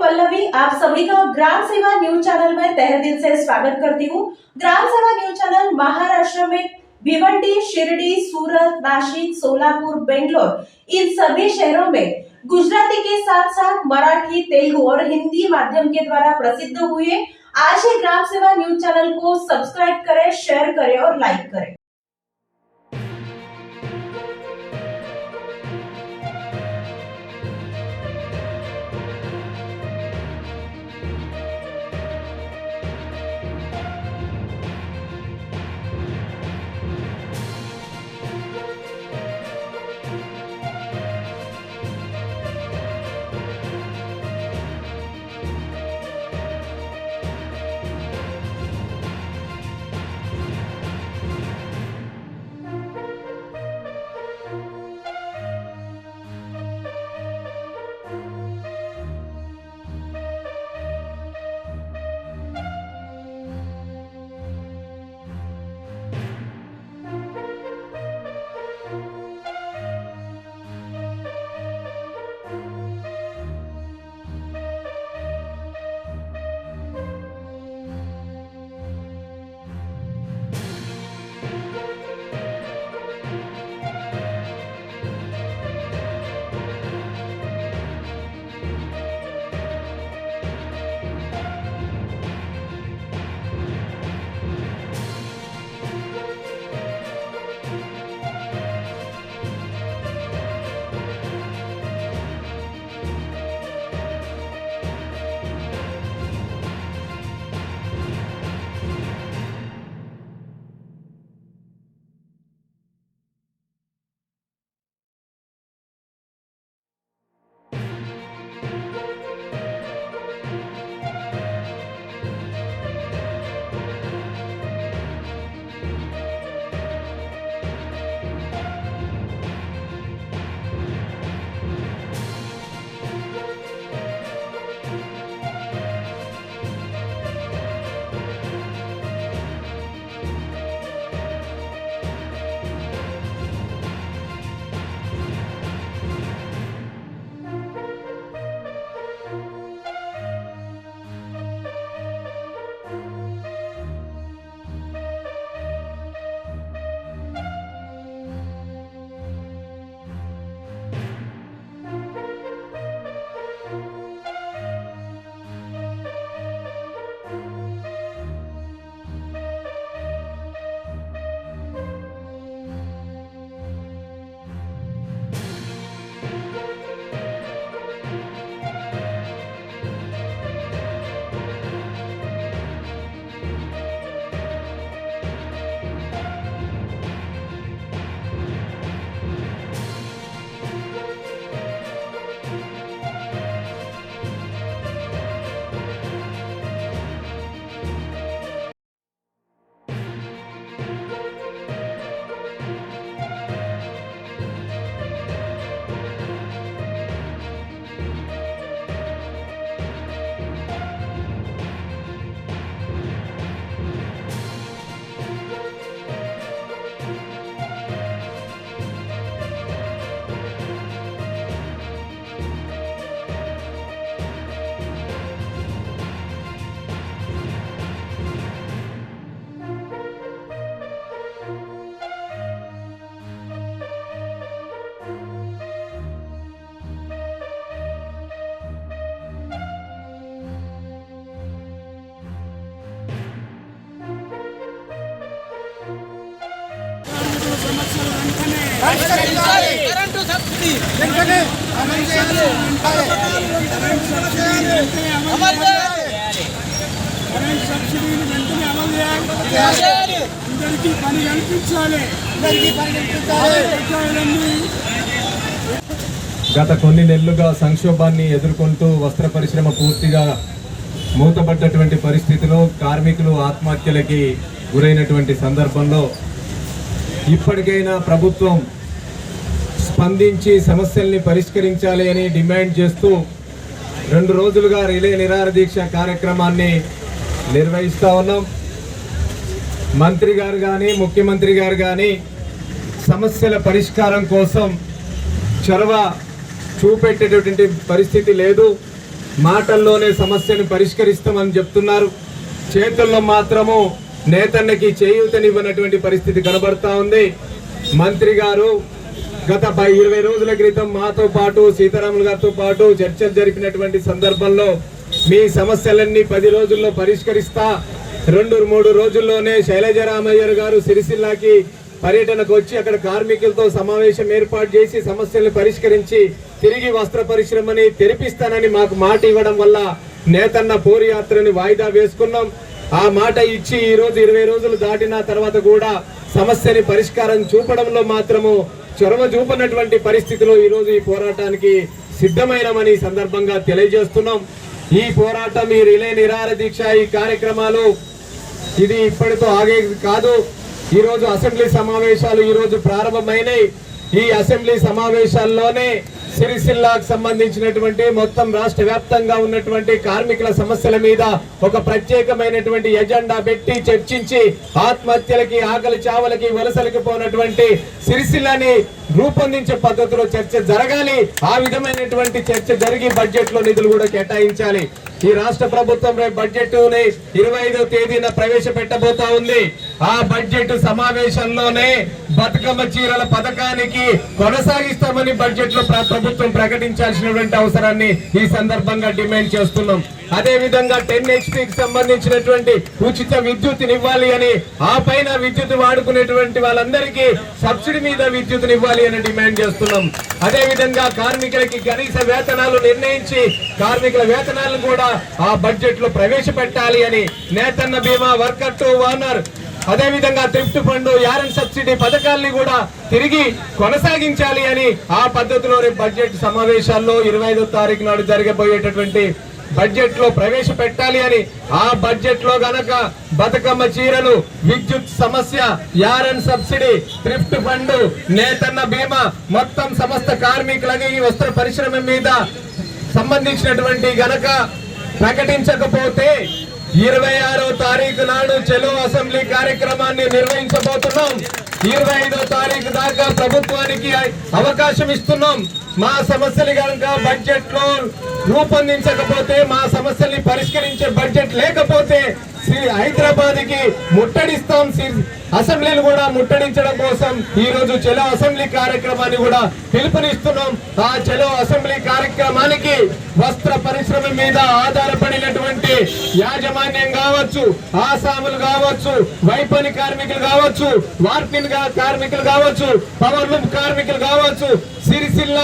पल्लवी, आप सभी का ग्राम सेवा न्यूज चैनल में तहे दिल से स्वागत करती हूँ। ग्राम सेवा न्यूज चैनल महाराष्ट्र में भिवंडी, शिरडी, सूरत, नासिक, सोलापुर, बेंगलोर इन सभी शहरों में गुजराती के साथ साथ मराठी, तेलुगु और हिंदी माध्यम के द्वारा प्रसिद्ध हुए। आज ही ग्राम सेवा न्यूज चैनल को सब्सक्राइब करें, शेयर करें और लाइक करें। కరెంటు సబ్సిడీ వెంటనే అమలు చేయాలి. కరెంట్ సబ్సిడీని వెంటనే అమలు చేయాలి. అందరికీ పని కల్పించాలి. గత కొన్ని నెలలుగా సంక్షోభాన్ని ఎదుర్కొంటూ వస్త్ర పరిశ్రమ పూర్తిగా మూతపడ్డటువంటి పరిస్థితిలో కార్మికులు ఆత్మహత్యలకి గురైనటువంటి సందర్భంలో ఇప్పటికైనా ప్రభుత్వం స్పందించి సమస్యల్ని పరిష్కరించాలి అని డిమాండ్ చేస్తూ 2 రోజులుగా రిలే నిరాహార దీక్ష కార్యక్రమాన్ని నిర్వహిస్తూ ఉన్నాం. మంత్రి గారు కానీ ముఖ్యమంత్రి గారు కానీ సమస్యల పరిష్కారం కోసం చొరవ చూపెట్టేటటువంటి పరిస్థితి లేదు. మాటల్లోనే సమస్యను పరిష్కరిస్తామని చెప్తున్నారు, చేతుల్లో మాత్రము నేతన్నకి చేయూతనివ్వనటువంటి పరిస్థితి కనబడతా ఉంది. మంత్రి గారు గత 20 రోజుల క్రితం మాతో పాటు సీతారాములు గారితో పాటు చర్చలు జరిపినటువంటి సందర్భంలో మీ సమస్యలన్నీ 10 రోజుల్లో పరిష్కరిస్తా, 2-3 రోజుల్లోనే శైలజరామయ్య గారు సిరిసిల్లాకి పర్యటనకు వచ్చి అక్కడ కార్మికులతో సమావేశం ఏర్పాటు చేసి సమస్యలను పరిష్కరించి తిరిగి వస్త్ర పరిశ్రమని తెరిపిస్తానని మాకు మాట ఇవ్వడం వల్ల నేతన్న పోరు యాత్రని వాయిదా వేసుకున్నాం. ఆ మాట ఇచ్చి ఈ రోజు 20 రోజులు దాటిన తర్వాత కూడా సమస్యని పరిష్కారం చూపడంలో మాత్రము చొరవ చూపనటువంటి పరిస్థితిలో ఈ రోజు ఈ పోరాటానికి సిద్ధమైనమని సందర్భంగా తెలియజేస్తున్నాం. ఈ పోరాటం, ఈ రిలే నిరాహార దీక్ష, ఈ కార్యక్రమాలు ఇది ఇప్పటితో ఆగేది కాదు. ఈ రోజు అసెంబ్లీ సమావేశాలు ఈ రోజు ప్రారంభమైనాయి. ఈ అసెంబ్లీ సమావేశాల్లోనే సిరిసిల్లాకు సంబంధించినటువంటి మొత్తం రాష్ట్ర వ్యాప్తంగా ఉన్నటువంటి కార్మికుల సమస్యల మీద ఒక ప్రత్యేకమైనటువంటి ఎజెండా పెట్టి చర్చించి ఆత్మహత్యలకి, ఆకలి చావలకి, వలసలకి పోయినటువంటి సిరిసిల్లాని రూపొందించే పద్ధతిలో చర్చ జరగాలి. ఆ విధమైనటువంటి చర్చ జరిగి బడ్జెట్ లో నిధులు కూడా కేటాయించాలి. ఈ రాష్ట్ర ప్రభుత్వం రేపు బడ్జెట్ ని 25వ తేదీన ప్రవేశపెట్టబోతా ఉంది. ఆ బడ్జెట్ సమావేశంలోనే బతుకమ్మ చీరల పథకానికి కొనసాగిస్తామని బడ్జెట్ లో ప్రభుత్వం ప్రకటించాల్సినటువంటి అవసరాన్ని ఈ సందర్భంగా డిమాండ్ చేస్తున్నాం. అదే విధంగా 10 HP కి సంబంధించినటువంటి ఉచిత విద్యుత్నివ్వాలి అని, ఆ పైన విద్యుత్ వాడుకునేటువంటి వాళ్ళందరికీ సబ్సిడీ మీద విద్యుత్నివ్వాలి అని డిమాండ్ చేస్తున్నాం. అదే విధంగా కార్మికులకి కనీస వేతనాలు నిర్ణయించి కార్మికుల వేతనాలను కూడా ఆ బడ్జెట్ లో ప్రవేశపెట్టాలి అని, నేతన్న బీమా, వర్కర్ టు ఓనర్, అదే విధంగా థ్రిఫ్ట్ ఫండ్, యారన్ సబ్సిడీ పథకాల్ని కూడా తిరిగి కొనసాగించాలి అని ఆ పద్ధతిలో బడ్జెట్ సమావేశాల్లో 25వ తారీఖు నాడు జరగబోయేటటువంటి బడ్జెట్ లో ప్రవేశపెట్టాలి అని, ఆ బడ్జెట్ లో గనక బతుకమ్మ చీరలు, విద్యుత్ సమస్య, యారన్ సబ్సిడీ, థ్రిఫ్ట్ ఫండ్, నేతన్న బీమా, మొత్తం సమస్త కార్మికులకి ఈ వస్త్ర పరిశ్రమ మీద సంబంధించినటువంటి గనక ప్రకటించకపోతే 26వ తారీఖు నాడు చెలో అసెంబ్లీ కార్యక్రమాన్ని నిర్వహించబోతున్నాం. 25వ తారీఖు దాకా ప్రభుత్వానికి అవకాశం ఇస్తున్నాం. మా సమస్యలు కనుక బడ్జెట్ లో రూపొందించకపోతే, మా సమస్యల్ని పరిష్కరించే బడ్జెట్ లేకపోతే హైదరాబాద్ కి ముట్టడిస్తాం. అసెంబ్లీని కూడా ముట్టడించడం కోసం ఈ రోజు చలో అసెంబ్లీ కార్యక్రమాన్ని కూడా పిలుపునిస్తున్నాం. ఆ చలో అసెంబ్లీ కార్యక్రమానికి వస్త్ర పరిశ్రమ మీద ఆధారపడినటువంటి యాజమాన్యం కావచ్చు, ఆసాములు కావచ్చు, వైపని కార్మికులు కావచ్చు, వార్పిన్ కార్మికులు కావచ్చు, పవర్ లూమ్ కార్మికులు కావచ్చు, సిరిసిల్ల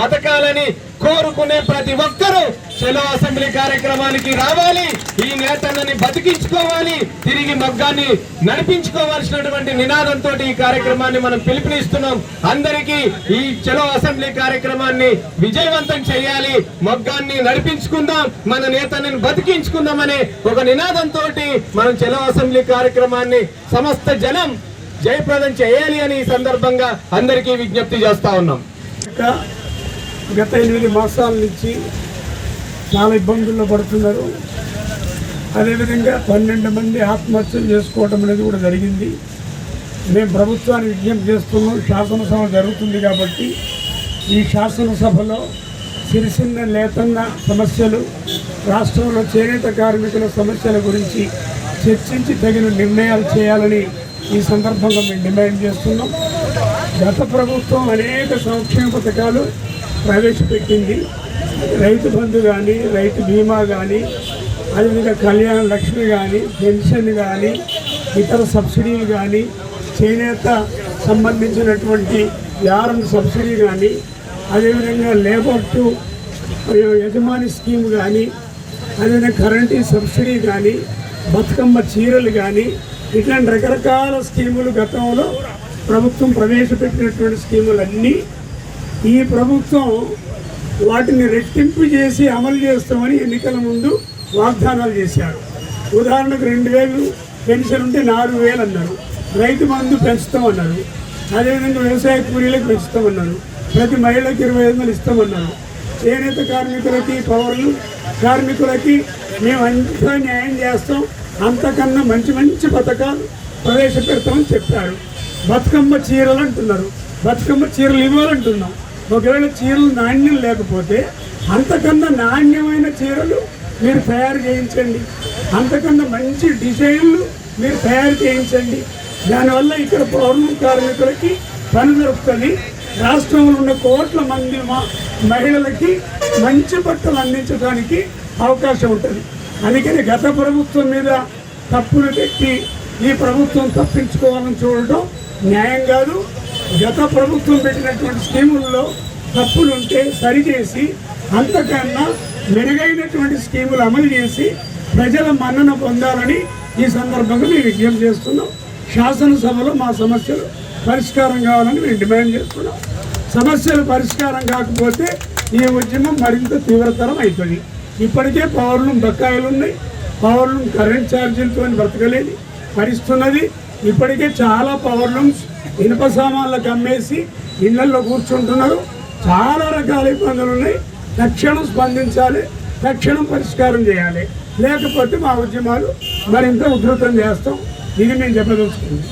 బతకాలని కోరుకునే ప్రతి ఒక్కరూ చలో అసెంబ్లీ కార్యక్రమానికి రావాలి. ఈ నేతలని బతికించుకోవాలి, తిరిగి మగ్గాన్ని నడిపించుకోవాల్సినటువంటి నినాదంతో ఈ కార్యక్రమాన్ని మనం పిలుపునిస్తున్నాం. అందరికీ ఈ చలో అసెంబ్లీ కార్యక్రమాన్ని విజయవంతం చేయాలి, మగ్గాన్ని నడిపించుకుందాం, మన నేతలను బతికించుకుందాం అనే ఒక నినాదంతో మనం చలో అసెంబ్లీ కార్యక్రమాన్ని సమస్త జనం జయప్రదం చేయాలి అని ఈ సందర్భంగా అందరికీ విజ్ఞప్తి చేస్తా ఉన్నాం. గత 8 మాసాల నుంచి చాలా ఇబ్బందుల్లో పడుతున్నారు. అదేవిధంగా 12 మంది ఆత్మహత్యలు చేసుకోవడం అనేది కూడా జరిగింది. మేము ప్రభుత్వాన్ని విజ్ఞప్తి చేస్తున్నాం. శాసనసభ జరుగుతుంది కాబట్టి ఈ శాసనసభలో సిరిసిల్ల నేతన్న సమస్యలు, రాష్ట్రంలో చేనేత కార్మికుల సమస్యల గురించి చర్చించి తగిన నిర్ణయాలు చేయాలని ఈ సందర్భంగా మేము డిమాండ్ చేస్తున్నాం. గత ప్రభుత్వం అనేక సంక్షేమ పథకాలు ప్రవేశపెట్టింది. రైతు బంధు కానీ, రైతు బీమా కానీ, అదేవిధంగా కళ్యాణ లక్ష్మి కానీ, పెన్షన్ కానీ, ఇతర సబ్సిడీలు కానీ, చేనేత సంబంధించినటువంటి యారన్ సబ్సిడీ కానీ, అదేవిధంగా లేబర్ టు యజమాని స్కీమ్ కానీ, అదేవిధంగా కరెంటు సబ్సిడీ కానీ, బతుకమ్మ చీరలు కానీ, ఇట్లాంటి రకరకాల స్కీములు గతంలో ప్రభుత్వం ప్రవేశపెట్టినటువంటి స్కీములన్నీ ఈ ప్రభుత్వం వాటిని రెట్టింపు చేసి అమలు చేస్తామని ఎన్నికల ముందు వాగ్దానాలు చేశారు. ఉదాహరణకు 2000 పెన్షన్ ఉంటే 4000 అన్నారు. రైతు బంధు పెంచుతామన్నారు. అదేవిధంగా వ్యవసాయ కూలీలకు పెంచుతామన్నారు. ప్రతి మహిళకి 25,000 ఇస్తామన్నారు. చేనేత కార్మికులకి, పవర్లు కార్మికులకి మేము అంతా న్యాయం చేస్తాం, అంతకన్నా మంచి మంచి పథకాలు ప్రవేశపెడతామని చెప్పారు. బతుకమ్మ చీరలు అంటున్నారు. బతుకమ్మ చీరలు ఇవ్వాలంటున్నాం. ఒకవేళ చీరలు నాణ్యం లేకపోతే అంతకన్నా నాణ్యమైన చీరలు మీరు తయారు చేయించండి, అంతకన్నా మంచి డిజైన్లు మీరు తయారు చేయించండి. దానివల్ల ఇక్కడ పౌర్ణమి కార్మికులకి పని దొరుకుతుంది. రాష్ట్రంలో ఉన్న కోట్ల మంది మహిళలకి మంచి బట్టలు అందించడానికి అవకాశం ఉంటుంది. అందుకని గత ప్రభుత్వం మీద తప్పులు పెట్టి ఈ ప్రభుత్వం తప్పించుకోవాలని చూడటం న్యాయం కాదు. గత ప్రభుత్వం పెట్టినటువంటి స్కీముల్లో తప్పులుంటే సరిచేసి అంతకన్నా మెరుగైనటువంటి స్కీములు అమలు చేసి ప్రజల మన్నన పొందాలని ఈ సందర్భంగా మేము విజ్ఞప్తి చేస్తున్నాం. శాసనసభలో మా సమస్యలు పరిష్కారం కావాలని మేము డిమాండ్ చేస్తున్నాం. సమస్యలు పరిష్కారం కాకపోతే ఈ ఉద్యమం మరింత తీవ్రతరం అవుతుంది. ఇప్పటికే పవర్లూమ్ బకాయిలు ఉన్నాయి, పవర్లూమ్ కరెంట్ ఛార్జీలతో బ్రతకలేని పరిస్థితున్నది. ఇప్పటికే చాలా పవర్లూమ్స్ ఇనుప సామాన్లకు అమ్మేసి ఇళ్లలో కూర్చుంటున్నారు. చాలా రకాల ఇబ్బందులు ఉన్నాయి. తక్షణం స్పందించాలి, తక్షణం పరిష్కారం చేయాలి. లేకపోతే మా ఉద్యమాలు మరింత ఉధృతం చేస్తాం. ఇది మేము చెప్పదలుచుకుంది.